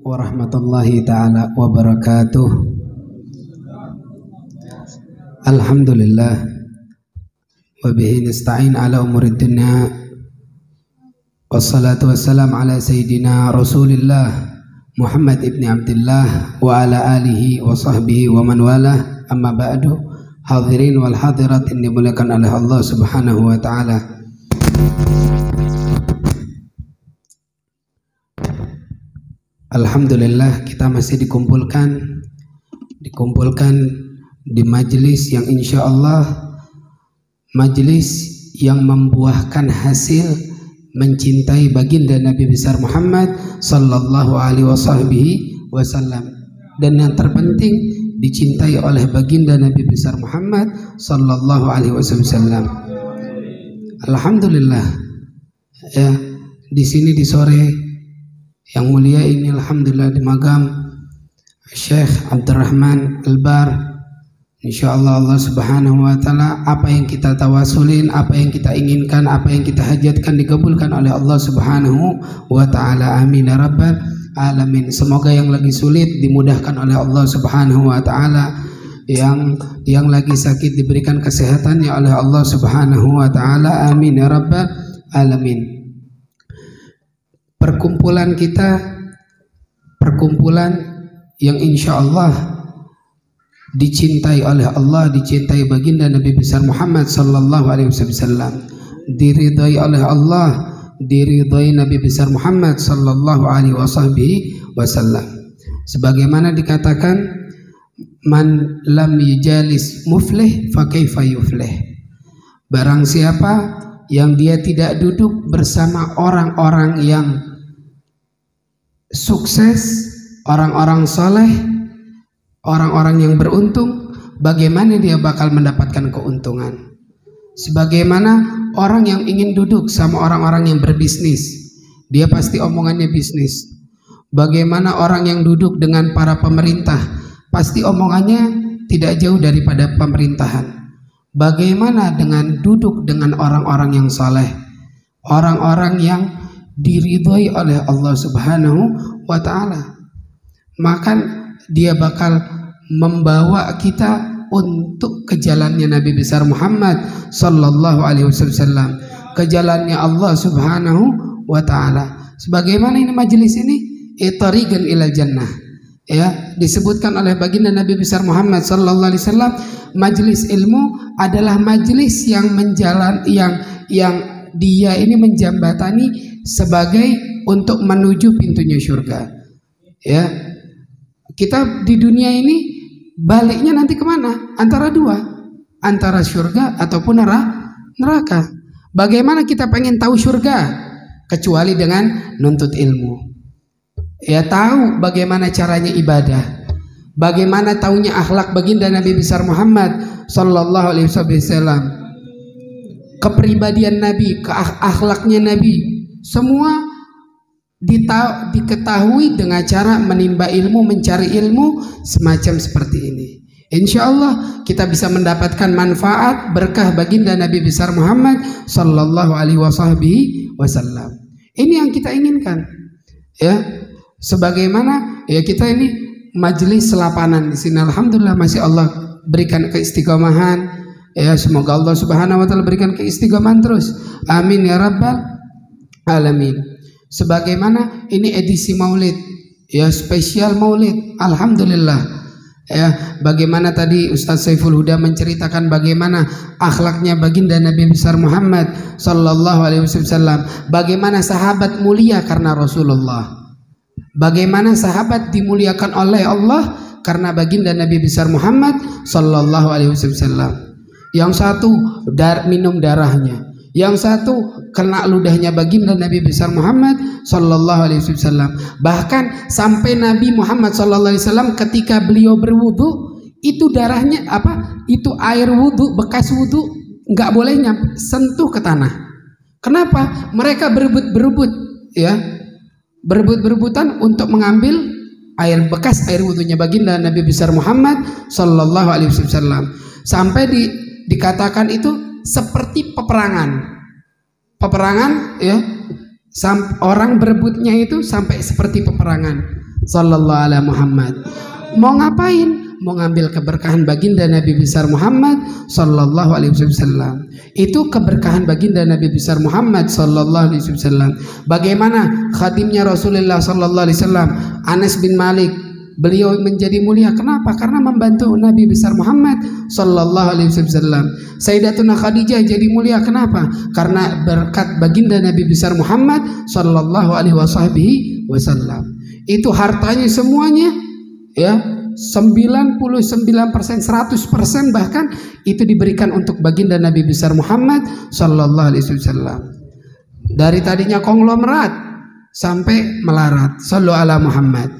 warahmatullahi ta'ala wabarakatuh. Alhamdulillah wa bihi nasta'in ala umurid dunya wassalatu wassalam ala sayyidina Rasulillah Muhammad ibn Abdullah wa ala alihi wa sahbihi wa man walah. Amma ba'du. Hadirin wal hadirat yang dimuliakan oleh Allah Subhanahu wa ta'ala. Alhamdulillah kita masih dikumpulkan di majelis yang insya Allah majelis yang membuahkan hasil mencintai baginda Nabi besar Muhammad sallallahu alaihi wasallam, dan yang terpenting dicintai oleh baginda Nabi besar Muhammad sallallahu alaihi wasallam. Alhamdulillah ya, di sini di sore yang mulia ini alhamdulillah di Magam Syekh Abdurrahman Al-Bar, insyaallah Allah Subhanahu wa taala apa yang kita tawasulin, apa yang kita inginkan, apa yang kita hajatkan dikabulkan oleh Allah Subhanahu wa taala. Amin ya rabbal alamin. Semoga yang lagi sulit dimudahkan oleh Allah Subhanahu wa taala, yang lagi sakit diberikan kesehatannya oleh Allah Subhanahu wa taala. Amin ya rabbal alamin. Perkumpulan kita, perkumpulan yang insya Allah dicintai oleh Allah, dicintai baginda Nabi besar Muhammad sallallahu alaihi wasallam, diridhai oleh Allah, diridhai Nabi besar Muhammad sallallahu alaihi wasallam. Sebagaimana dikatakan, man lam yujalis muflih fa kaifa yuflih. Barang siapa yang dia tidak duduk bersama orang-orang yang sukses, orang-orang soleh, orang-orang yang beruntung, bagaimana dia bakal mendapatkan keuntungan? Sebagaimana orang yang ingin duduk sama orang-orang yang berbisnis, dia pasti omongannya bisnis. Bagaimana orang yang duduk dengan para pemerintah, pasti omongannya tidak jauh daripada pemerintahan. Bagaimana dengan duduk dengan orang-orang yang saleh, orang-orang yang diridhoi oleh Allah Subhanahu wa ta'ala? Maka dia bakal membawa kita untuk ke jalannya Nabi besar Muhammad sallallahu alaihi wasallam, ke jalannya Allah Subhanahu wa ta'ala. Sebagaimana ini majelis ini tariqan ilal jannah, ya, disebutkan oleh baginda Nabi besar Muhammad sallallahu alaihi wasallam, majelis ilmu adalah majelis yang yang dia ini menjembatani sebagai untuk menuju pintunya surga. Ya, kita di dunia ini baliknya nanti kemana? Antara dua, antara surga ataupun neraka. Bagaimana kita pengen tahu surga kecuali dengan nuntut ilmu? Ya, tahu bagaimana caranya ibadah, bagaimana taunya akhlak baginda Nabi besar Muhammad sallallahu alaihi wasallam, kepribadian Nabi, akhlaknya Nabi, semua diketahui dengan cara menimba ilmu, mencari ilmu semacam seperti ini. Insya Allah kita bisa mendapatkan manfaat berkah baginda Nabi besar Muhammad sallallahu alaihi wasallam. Ini yang kita inginkan, ya. Sebagaimana ya kita ini majelis selapanan di sini, alhamdulillah masih Allah berikan keistiqomahan. Ya, semoga Allah Subhanahu wa taala berikan keistiqomahan terus. Amin ya rabbal alamin. Sebagaimana ini edisi Maulid, ya, spesial Maulid, alhamdulillah. Ya, bagaimana tadi Ustaz Saiful Huda menceritakan bagaimana akhlaknya baginda Nabi besar Muhammad sallallahu alaihi wasallam, bagaimana sahabat mulia karena Rasulullah, bagaimana sahabat dimuliakan oleh Allah karena baginda Nabi besar Muhammad sallallahu alaihi wasallam. Yang satu minum darahnya, yang satu kena ludahnya baginda Nabi besar Muhammad sallallahu alaihi wasallam. Bahkan sampai Nabi Muhammad sallallahu alaihi wasallam ketika beliau berwudu, itu darahnya itu air wudu, bekas wudu nggak boleh sentuh ke tanah. Kenapa? Mereka berebut ya, berebutan untuk mengambil bekas air wudunya baginda Nabi besar Muhammad sallallahu alaihi wasallam. Sampai dikatakan itu seperti peperangan ya, orang berebutnya itu sampai seperti peperangan, sallallahu alaihi Muhammad. Mau ngapain? Mau ngambil keberkahan baginda Nabi besar Muhammad sallallahu alaihi wasallam. Itu keberkahan baginda Nabi besar Muhammad sallallahu alaihi wasallam. Bagaimana khadimnya Rasulullah sallallahu alaihi wasallam, Anas bin Malik, beliau menjadi mulia. Kenapa? Karena membantu Nabi besar Muhammad sallallahu alaihi wasallam. Sayyidatuna Khadijah jadi mulia. Kenapa? Karena berkat baginda Nabi besar Muhammad sallallahu alaihi wasallam. Itu hartanya semuanya, ya, 99%, 100% bahkan itu diberikan untuk baginda Nabi besar Muhammad sallallahu alaihi wasallam. Dari tadinya konglomerat sampai melarat. Sallu ala Muhammad.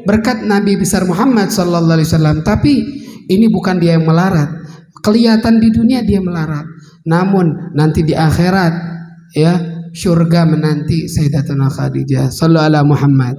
Berkat Nabi besar Muhammad sallallahu alaihi wasallam. Tapi ini bukan dia yang melarat. Kelihatan di dunia dia melarat, namun nanti di akhirat, ya, surga menanti Sayyidatuna Khadijah. Sallu ala Muhammad.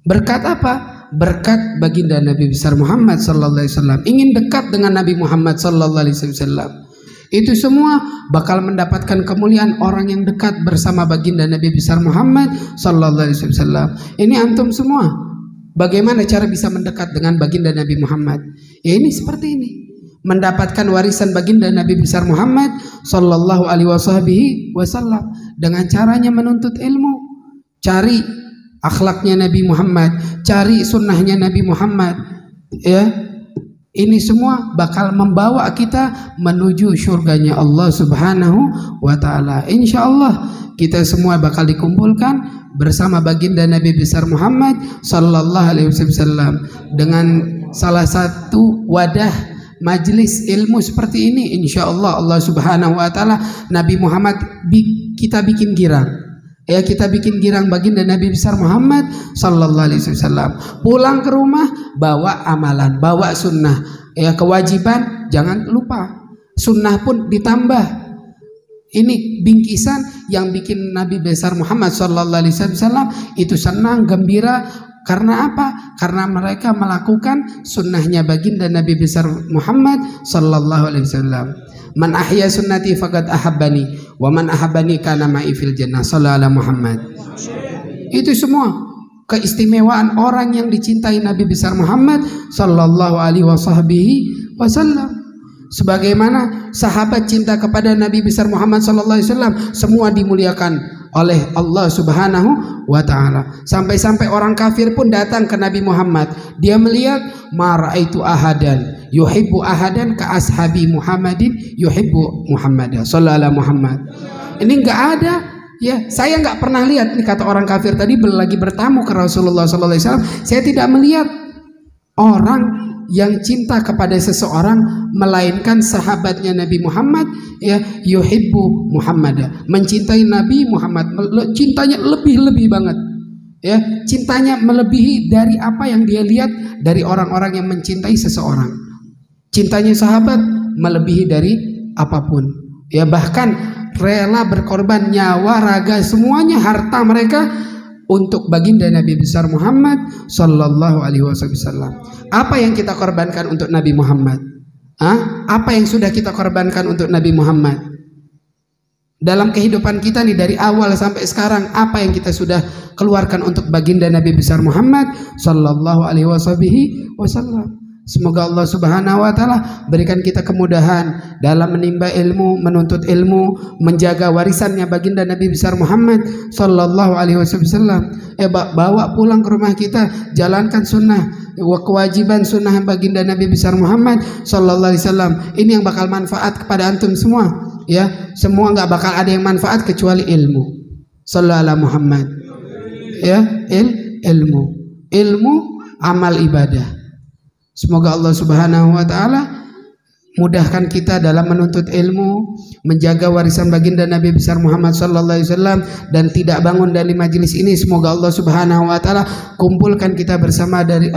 Berkat apa? Berkat baginda Nabi besar Muhammad sallallahu alaihi wasallam. Ingin dekat dengan Nabi Muhammad sallallahu alaihi wasallam. Itu semua bakal mendapatkan kemuliaan orang yang dekat bersama baginda Nabi besar Muhammad sallallahu alaihi wasallam. Ini antum semua, bagaimana cara bisa mendekat dengan baginda Nabi Muhammad? Ya ini seperti ini. Mendapatkan warisan baginda Nabi besar Muhammad sallallahu alaihi wasallam dengan caranya menuntut ilmu, cari akhlaknya Nabi Muhammad, cari sunnahnya Nabi Muhammad, ya. Ini semua bakal membawa kita menuju surganya Allah Subhanahu wa taala. Insyaallah kita semua bakal dikumpulkan bersama baginda Nabi besar Muhammad sallallahu alaihi wasallam dengan salah satu wadah majelis ilmu seperti ini. Insyaallah Allah Subhanahu wa taala, Nabi Muhammad kita bikin girang. Ya, kita bikin girang baginda Nabi besar Muhammad sallallahu alaihi wasallam. Pulang ke rumah bawa amalan, bawa sunnah. Ya, kewajiban jangan lupa. Sunnah pun ditambah. Ini bingkisan yang bikin Nabi besar Muhammad sallallahu alaihi wasallam itu senang, gembira. Karena apa? Karena mereka melakukan sunnahnya baginda Nabi besar Muhammad sallallahu alaihi wasallam. Man ahya sunnati faqad ahabbani wa man ahabbani kana ma'i fil jannah. Sallallahu alaihi Muhammad. Itu semua keistimewaan orang yang dicintai Nabi besar Muhammad sallallahu alaihi wasallam. Sebagaimana sahabat cinta kepada Nabi besar Muhammad sallallahu alaihi wasallam, semua dimuliakan oleh Allah Subhanahu wa taala. Sampai-sampai orang kafir pun datang ke Nabi Muhammad. Dia melihat ma raaitu ahadan yuhibbu ahadan ka ashabi Muhammadin yuhibbu Muhammadan. Sallallahu alaihi Muhammad. Ini enggak ada, ya. Saya enggak pernah lihat, ini kata orang kafir tadi lagi bertamu ke Rasulullah sallallahu alaihi wasallam. Saya tidak melihat orang yang cinta kepada seseorang melainkan sahabatnya Nabi Muhammad, ya, yuhibbu Muhammad, mencintai Nabi Muhammad, cintanya lebih banget, ya, cintanya melebihi dari apa yang dia lihat dari orang-orang yang mencintai seseorang. Cintanya sahabat melebihi dari apapun, ya, bahkan rela berkorban nyawa, raga, semuanya, harta mereka untuk baginda Nabi besar Muhammad sallallahu alaihi wasallam. Apa yang kita korbankan untuk Nabi Muhammad? Apa yang sudah kita korbankan untuk Nabi Muhammad? Dalam kehidupan kita nih dari awal sampai sekarang, apa yang kita sudah keluarkan untuk baginda Nabi besar Muhammad sallallahu alaihi wasallam? Semoga Allah Subhanahu wa taala berikan kita kemudahan dalam menimba ilmu, menuntut ilmu, menjaga warisannya baginda Nabi besar Muhammad sallallahu alaihi wasallam. Bawa pulang ke rumah kita, jalankan sunnah, kewajiban sunnah baginda Nabi besar Muhammad sallallahu alaihi wasallam. Ini yang bakal manfaat kepada antum semua, ya. Semua nggak bakal ada yang manfaat kecuali ilmu. Sallallahu alaihi Muhammad. Ya, ilmu amal ibadah. Semoga Allah Subhanahu wa taala mudahkan kita dalam menuntut ilmu, menjaga warisan baginda Nabi besar Muhammad sallallahu alaihi wasallam, dan tidak bangun dari majelis ini. Semoga Allah Subhanahu wa taala kumpulkan kita bersama dari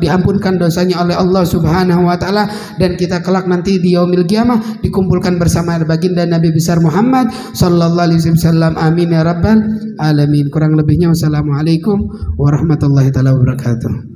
diampunkan dosanya oleh Allah Subhanahu wa taala, dan kita kelak nanti di yaumil qiyamah dikumpulkan bersama baginda Nabi besar Muhammad sallallahu alaihi wasallam. Amin ya rabbal alamin. Kurang lebihnya wassalamualaikum warahmatullahi taala wabarakatuh.